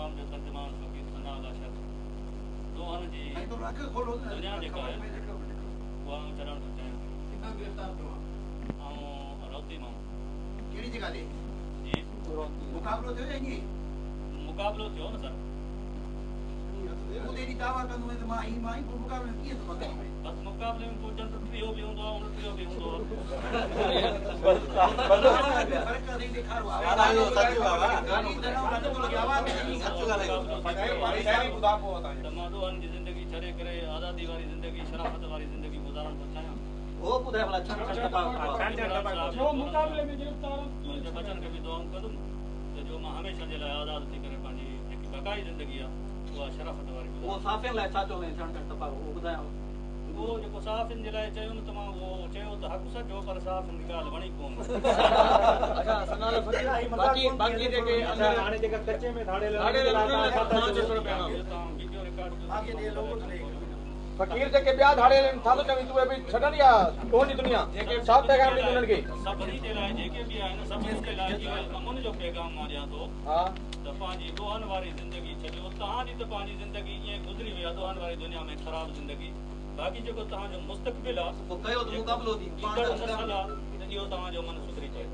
इस्लाम जो तर्जुमान फ़कीर सनाउल्लाह शाह दोहन जी दुनिया जेका आहे उहा चढ़ण थो चाहियां। किथां गिरफ़्तार थियो आहे? रौती मां। कहिड़ी जॻह ते? जी मुक़ाबिलो थियो या ईअं? मुक़ाबिलो थियो न सर। उते एॾी दावा कंदो आहियां त मां ई पोइ मुक़ाबले में कीअं थो पतो पए? बसि मुक़ाबले में पोइ जंत टियो बि हूंदो आहे उणटीहो बि हूंदो आहे। त मां दोहन जी ज़िंदगी छॾे करे आज़ादी वारी ज़िंदगी शराफ़त वारी ज़िंदगी गुज़ारण थो चाहियां। बचन खे बि दुआऊं कंदुमि त जो मां हमेशह जे लाइ आज़ादु थी करे पंहिंजी जेकी बक़ाई ज़िंदगी आहे उहा शराफ़त वारी उहो जेको साफ़िन जे लाइ चयो न त मां उहो चयो त हक़ सचो पर साफ़िन जी ॻाल्हि वणी कोन। फ़कीर जेके ॿिया धाड़े छा थो चवीं तूं बि छॾनि या तुंहिंजी दुनिया छा पैगाम ॾींदी उन्हनि खे? सभिनी जे लाइ जेके बि आहिनि सभिनी जे लाइ अमुन जो पैगाम मां ॾियां थो त पंहिंजी दोहन वारी ज़िंदगी छॾियो। तव्हांजी त पंहिंजी ज़िंदगी ईअं गुज़री वई आहे दोहन वारी दुनिया में ख़राबु ज़िंदगी। बाक़ी जेको तव्हांजो मुस्तक़बिल आहे इहो तव्हांजो मन सुधरी पए।